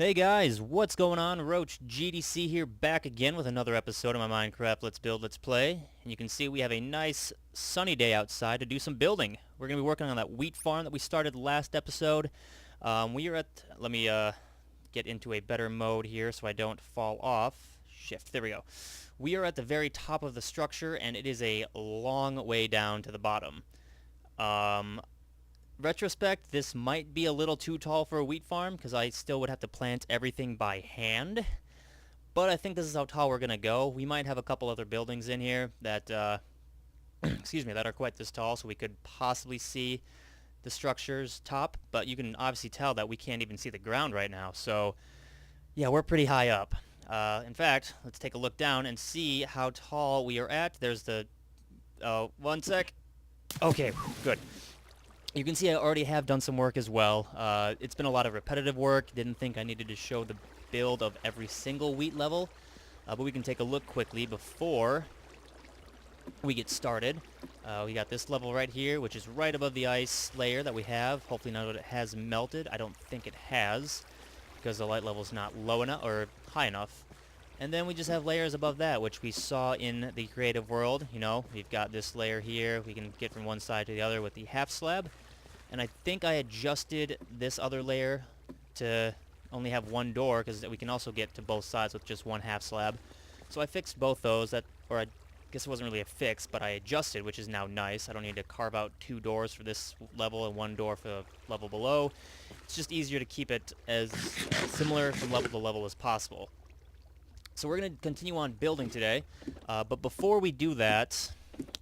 Hey guys, what's going on? RoachGdC here, back again with another episode of my Minecraft Let's Build, Let's Play. And you can see we have a nice sunny day outside to do some building. We're going to be working on that wheat farm that we started last episode. Let me get into a better mode here so I don't fall off. Shift, there we go. We are at the very top of the structure, and it is a long way down to the bottom. Retrospect, this might be a little too tall for a wheat farm because I still would have to plant everything by hand. But I think this is how tall we're going to go. We might have a couple other buildings in here that, excuse me, that are quite this tall, so we could possibly see the structure's top. But you can obviously tell that we can't even see the ground right now. So, yeah, we're pretty high up. In fact, let's take a look down and see how tall we are at. There's the... one sec. Okay, good. You can see I already have done some work as well. It's been a lot of repetitive work. Didn't think I needed to show the build of every single wheat level. But we can take a look quickly before we get started. We got this level right here, which is right above the ice layer that we have. Hopefully none of it has melted. I don't think it has, because the light level is not low enough or high enough. And then we just have layers above that, which we saw in the creative world. You know, we've got this layer here. We can get from one side to the other with the half slab. And I think I adjusted this other layer to only have one door, because we can also get to both sides with just one half slab. So I fixed both those, or I guess it wasn't really a fix, but I adjusted, which is now nice. I don't need to carve out two doors for this level and one door for the level below. It's just easier to keep it as similar from level to level as possible. So we're going to continue on building today, but before we do that,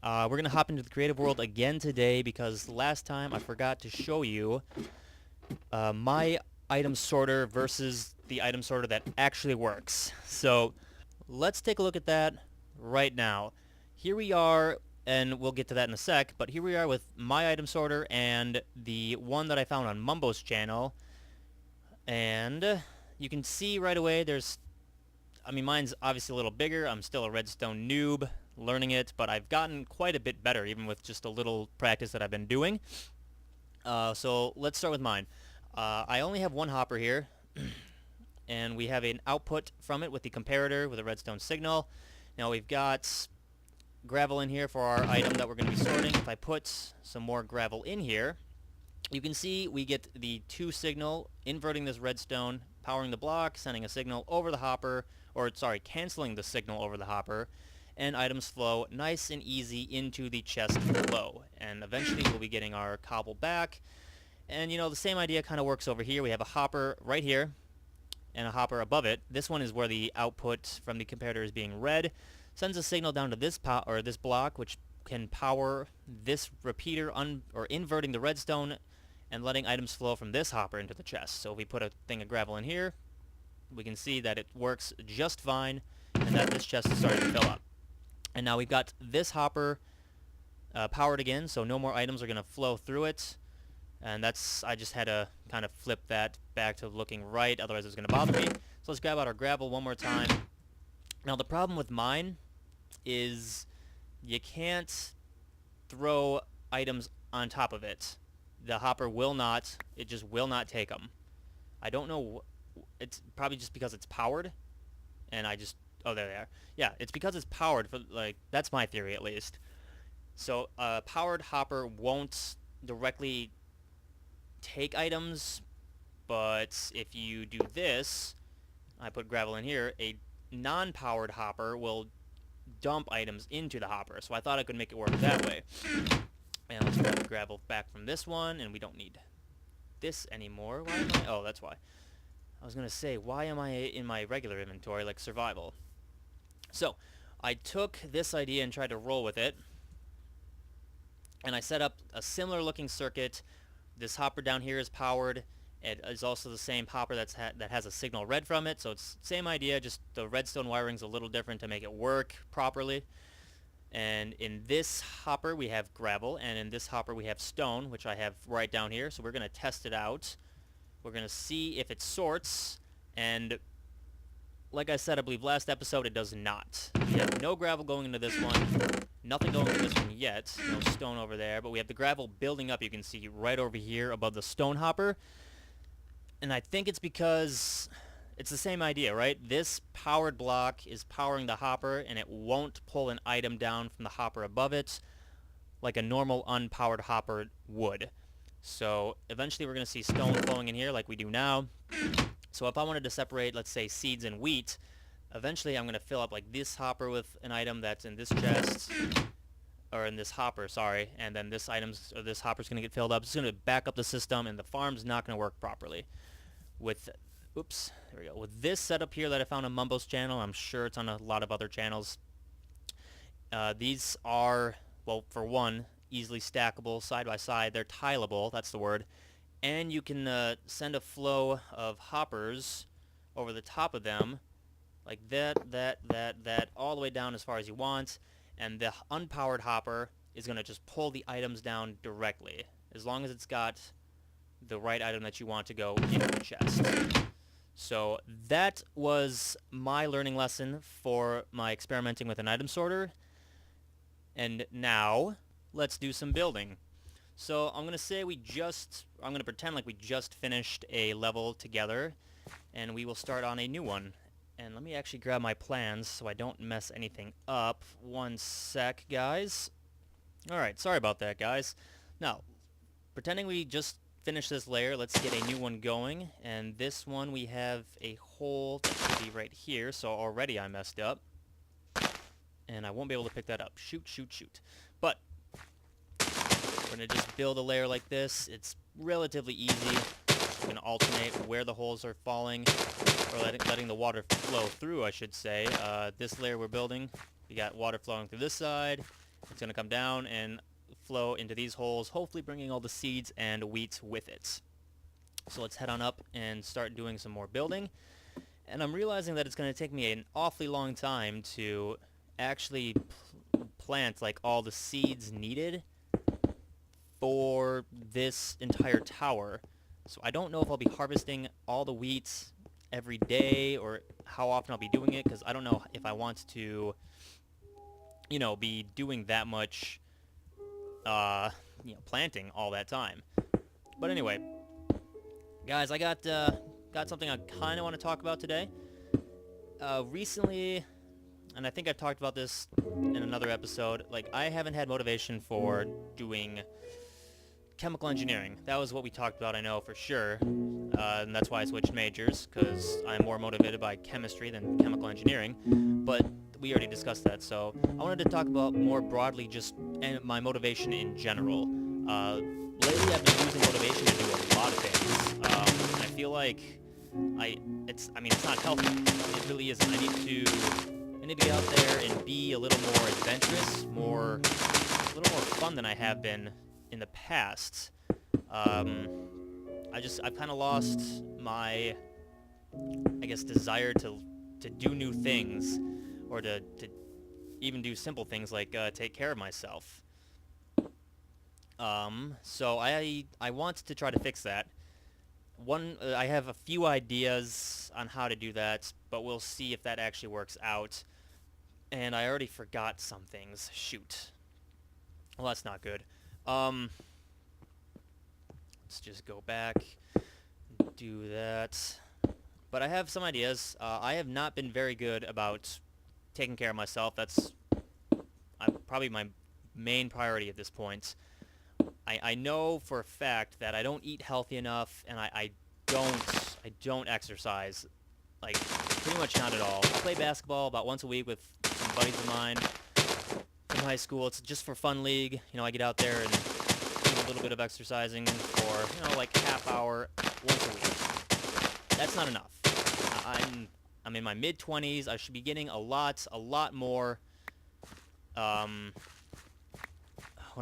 we're going to hop into the creative world again today, because last time I forgot to show you my item sorter versus the item sorter that actually works. So let's take a look at that right now. Here we are, and we'll get to that in a sec, but here we are with my item sorter and the one that I found on Mumbo's channel. And you can see right away mine's obviously a little bigger. I'm still a redstone noob learning it, but I've gotten quite a bit better even with just a little practice that I've been doing. So let's start with mine. I only have one hopper here, and we have an output from it with the comparator with a redstone signal. Now we've got gravel in here for our item that we're going to be sorting. If I put some more gravel in here, you can see we get the 2 signal inverting this redstone, powering the block, sending a signal over the hopper, canceling the signal over the hopper, and items flow nice and easy into the chest below. And eventually we'll be getting our cobble back. And you know, the same idea kind of works over here. We have a hopper right here and a hopper above it. This one is where the output from the comparator is being read. Sends a signal down to this this block, which can power this repeater inverting the redstone and letting items flow from this hopper into the chest. So if we put a thing of gravel in here, we can see that it works just fine, and that this chest is starting to fill up. And now we've got this hopper powered again, so no more items are going to flow through it. And I just had to kind of flip that back to looking right, otherwise it's going to bother me. So let's grab out our gravel one more time. Now the problem with mine is you can't throw items on top of it. The hopper will not, it just will not take them. I don't know, it's probably just because it's powered, and oh, there they are. Yeah, it's because it's powered, that's my theory at least. So a powered hopper won't directly take items, but if you do this, I put gravel in here, a non-powered hopper will dump items into the hopper. So I thought I could make it work that way. And let's grab the gravel back from this one, and we don't need this anymore. Why am I? Oh, that's why. I was going to say, why am I in my regular inventory, like survival? So, I took this idea and tried to roll with it, and I set up a similar looking circuit. This hopper down here is powered. It is also the same hopper that has a signal read from it, so it's same idea, just the redstone wiring's a little different to make it work properly. And in this hopper we have gravel, and in this hopper we have stone, which I have right down here. So we're going to test it out. We're going to see if it sorts, and like I said, I believe last episode, it does not. We have no gravel going into this one, nothing going into this one yet, no stone over there, but we have the gravel building up, you can see right over here above the stone hopper. And I think it's because it's the same idea, right? This powered block is powering the hopper, and it won't pull an item down from the hopper above it like a normal unpowered hopper would. So eventually we're going to see stone flowing in here like we do now. So if I wanted to separate, let's say, seeds and wheat, eventually I'm going to fill up like this hopper with an item that's in this chest, or in this hopper, sorry, and then this hopper's going to get filled up. It's going to back up the system, and the farm's not going to work properly. With, oops, there we go. With this setup here that I found on Mumbo's channel, I'm sure it's on a lot of other channels. These are, well, for one, easily stackable side by side. They're tileable, that's the word. And you can send a flow of hoppers over the top of them, like that, all the way down as far as you want. And the unpowered hopper is going to just pull the items down directly, as long as it's got the right item that you want to go into the chest. So that was my learning lesson for my experimenting with an item sorter. And now, let's do some building. So I'm going to pretend like we just finished a level together, and we will start on a new one. And let me actually grab my plans so I don't mess anything up. One sec, guys. Alright, sorry about that, guys. Now, pretending we just finished this layer, let's get a new one going. And this one, we have a hole that should be right here, so already I messed up. And I won't be able to pick that up. Shoot, shoot, shoot. But we're going to just build a layer like this. It's relatively easy. We're going to alternate where the holes are falling, or letting the water flow through, I should say. This layer we're building, we got water flowing through this side. It's going to come down and flow into these holes, hopefully bringing all the seeds and wheat with it. So let's head on up and start doing some more building. And I'm realizing that it's going to take me an awfully long time to actually plant like all the seeds needed for this entire tower. So I don't know if I'll be harvesting all the wheat every day or how often I'll be doing it, because I don't know if I want to, you know, be doing that much, planting all that time. But anyway, guys, I got something I kind of want to talk about today. Recently, and I think I've talked about this in another episode, like, I haven't had motivation for doing chemical engineering. That was what we talked about, I know for sure, and that's why I switched majors, because I'm more motivated by chemistry than chemical engineering, but we already discussed that. So I wanted to talk about more broadly just my motivation in general. Lately I've been using motivation to do a lot of things, and I feel like it's not healthy. It really isn't. I need to get out there and be a little more adventurous, a little more fun than I have been in the past. I've kind of lost my, I guess, desire to do new things, or to even do simple things like take care of myself. So I want to try to fix that. I have a few ideas on how to do that, but we'll see if that actually works out. And I already forgot some things. Shoot. Well, that's not good. Let's just go back, do that. But I have some ideas. I have not been very good about taking care of myself. That's probably my main priority at this point. I know for a fact that I don't eat healthy enough, and I don't exercise, like, pretty much not at all. I play basketball about once a week with some buddies of mine from high school. It's just for fun league. You know, I get out there and do a little bit of exercising for, like half hour once a week. That's not enough. I'm in my mid-20s. I should be getting a lot more, what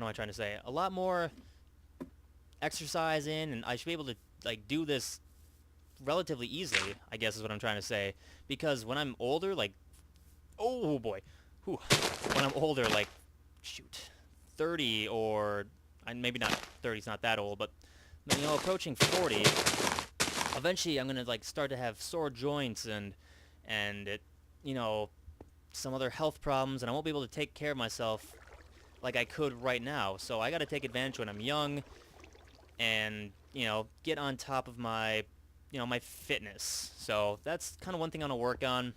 am I trying to say? A lot more exercise in, and I should be able to, like, do this relatively easily, I guess is what I'm trying to say. Because when I'm older, like, oh boy, whew. When I'm older, like, shoot, 30, or maybe not 30's not that old, but, you know, approaching 40, eventually I'm gonna, like, start to have sore joints and it, you know, some other health problems, and I won't be able to take care of myself like I could right now. So I gotta take advantage when I'm young, and, you know, get on top of my my fitness. So that's kind of one thing I want to work on.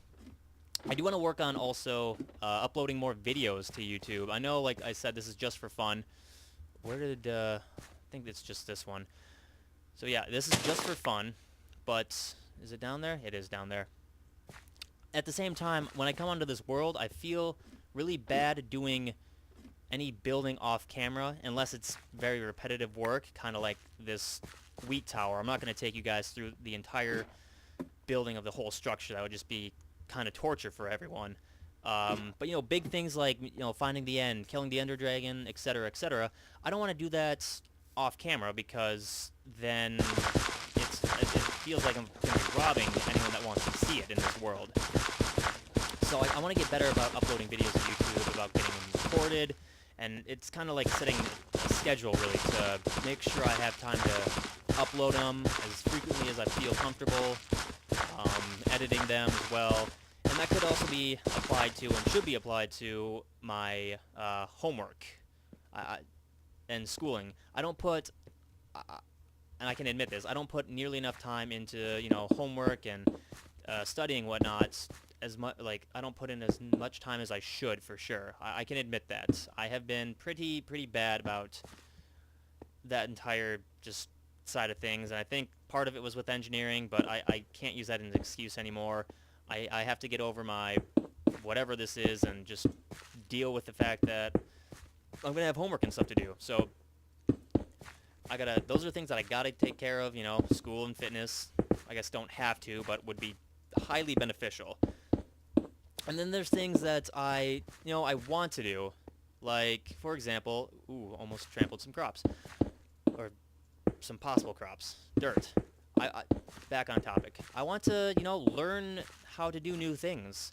I do want to work on also uploading more videos to YouTube. I know, like I said, this is just for fun. Where did, I think it's just this one. So yeah, this is just for fun, but is it down there? It is down there. At the same time, when I come onto this world, I feel really bad doing any building off camera unless it's very repetitive work, kind of like this wheat tower. I'm not going to take you guys through the entire building of the whole structure. That would just be kind of torture for everyone. But big things like finding the end, killing the Ender Dragon, etc., etc. I don't want to do that off camera because then it feels like I'm going to be robbing anyone that wants to see it in this world. So I want to get better about uploading videos to YouTube, about getting them recorded, and it's kind of like setting a schedule really to make sure I have time to upload them as frequently as I feel comfortable, editing them as well. And that could also be applied to, and should be applied to, my homework and schooling. I don't put, and I can admit this, I don't put nearly enough time into, homework and studying whatnot. As much, like, I don't put in as much time as I should, for sure. I can admit that. I have been pretty bad about that entire just side of things, and I think part of it was with engineering, but I can't use that as an excuse anymore. I have to get over my whatever this is and just deal with the fact that I'm gonna have homework and stuff to do. So those are things that I gotta take care of. School and fitness. I guess don't have to, but would be highly beneficial. And then there's things that I want to do, like, for example, almost trampled some crops, or some possible crops, dirt. Back on topic. I want to, learn how to do new things.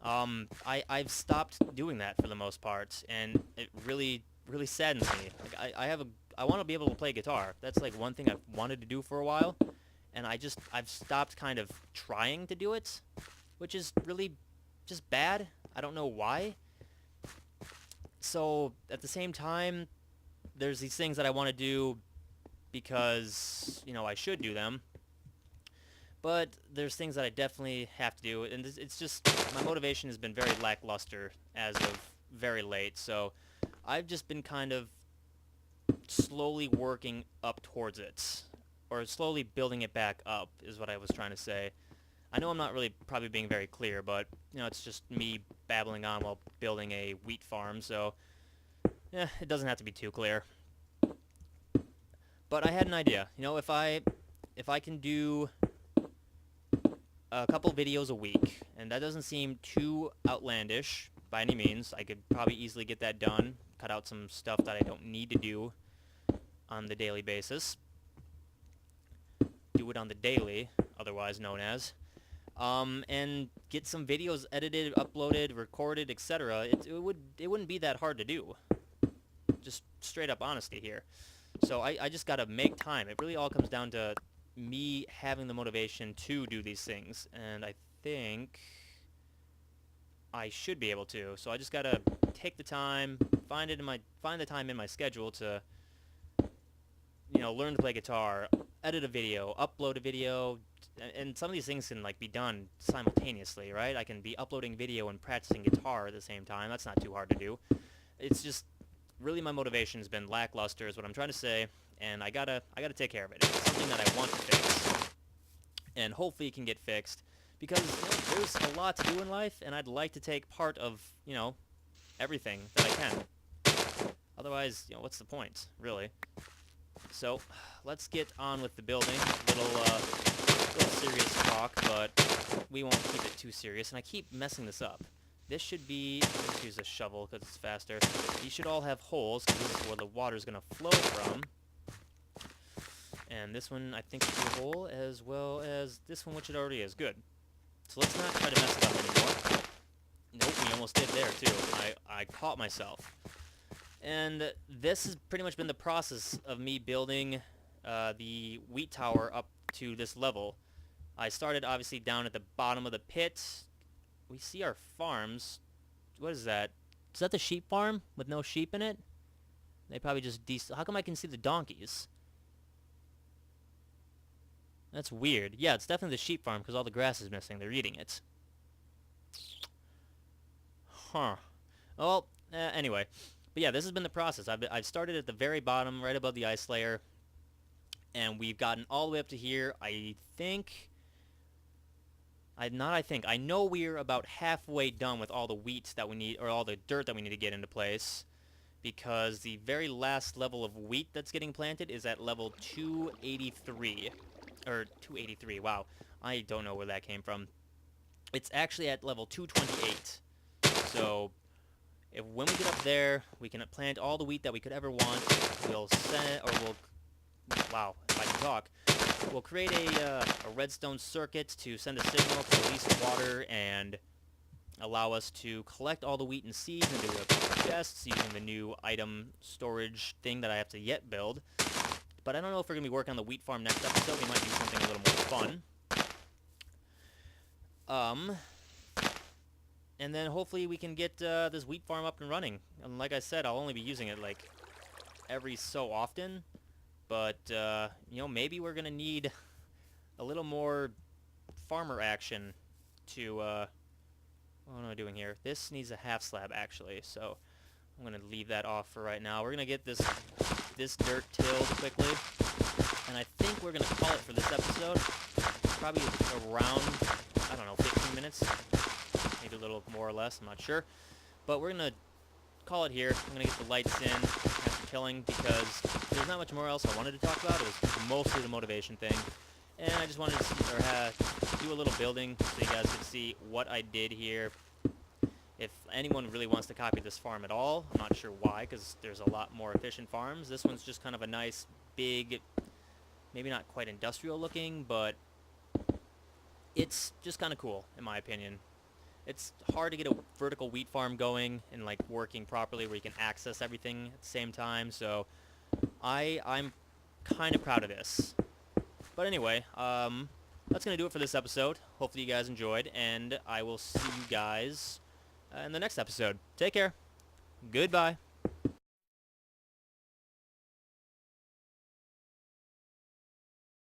I've stopped doing that for the most part, and it really saddens me. Like, I want to be able to play guitar. That's like one thing I've wanted to do for a while, and I've stopped kind of trying to do it, which is really just bad. I don't know why. So at the same time, there's these things that I want to do because I should do them, but there's things that I definitely have to do, and it's just my motivation has been very lackluster as of very late. So I've just been kind of slowly working up towards it, or slowly building it back up is what I was trying to say. I know I'm not really probably being very clear, but it's just me babbling on while building a wheat farm, so it doesn't have to be too clear. But I had an idea. If I can do a couple videos a week, and that doesn't seem too outlandish by any means, I could probably easily get that done, cut out some stuff that I don't need to do on the daily basis. Do it on the daily, otherwise known as. And get some videos edited, uploaded, recorded, etc. It wouldn't be that hard to do. Just straight up honesty here. So I just gotta make time. It really all comes down to me having the motivation to do these things, and I think I should be able to. So I just gotta take the time, find the time in my schedule to learn to play guitar, edit a video, upload a video, and some of these things can be done simultaneously, right? I can be uploading video and practicing guitar at the same time. That's not too hard to do. It's just really my motivation has been lackluster is what I'm trying to say, and I gotta take care of it. It's something that I want to fix, and hopefully it can get fixed, because there's a lot to do in life, and I'd like to take part of everything that I can. Otherwise, what's the point, really? So let's get on with the building. Little serious talk, but we won't keep it too serious, and I keep messing this up. This should be, let's use a shovel because it's faster. These should all have holes because this is where the water is going to flow from. And this one, I think, should be a hole, as well as this one, which it already is. Good. So let's not try to mess it up anymore. Nope, we almost did there, too. I caught myself. And this has pretty much been the process of me building the wheat tower up to this level. I started, obviously, down at the bottom of the pit. We see our farms. What is that? Is that the sheep farm with no sheep in it? They probably just how come I can see the donkeys? That's weird. Yeah, it's definitely the sheep farm because all the grass is missing. They're eating it. Huh. Well, anyway. But yeah, this has been the process. I've started at the very bottom, right above the ice layer, and we've gotten all the way up to here. I know we're about halfway done with all the wheat that we need, or all the dirt that we need to get into place, because the very last level of wheat that's getting planted is at level 283. Or 283, wow. I don't know where that came from. It's actually at level 228. So, when we get up there, we can plant all the wheat that we could ever want. Wow, if I can talk. We'll create a redstone circuit to send a signal to release water and allow us to collect all the wheat and seeds into a couple of chests using the new item storage thing that I have to yet build. But I don't know if we're going to be working on the wheat farm next episode. We might do something a little more fun. And then hopefully we can get this wheat farm up and running. And like I said, I'll only be using it like every so often. But, maybe we're going to need a little more farmer action to, what am I doing here? This needs a half slab, actually, so I'm going to leave that off for right now. We're going to get this dirt tilled quickly, and I think we're going to call it for this episode. Probably around, I don't know, 15 minutes, maybe a little more or less, I'm not sure. But we're going to call it here. I'm going to get the lights in after killing, because there's not much more else I wanted to talk about. It was mostly the motivation thing. And I just wanted to do a little building so you guys could see what I did here. If anyone really wants to copy this farm at all, I'm not sure why, because there's a lot more efficient farms. This one's just kind of a nice, big, maybe not quite industrial looking, but it's just kind of cool, in my opinion. It's hard to get a vertical wheat farm going and like working properly where you can access everything at the same time, so I'm kind of proud of this. But anyway, that's going to do it for this episode. Hopefully you guys enjoyed, and I will see you guys in the next episode. Take care. Goodbye.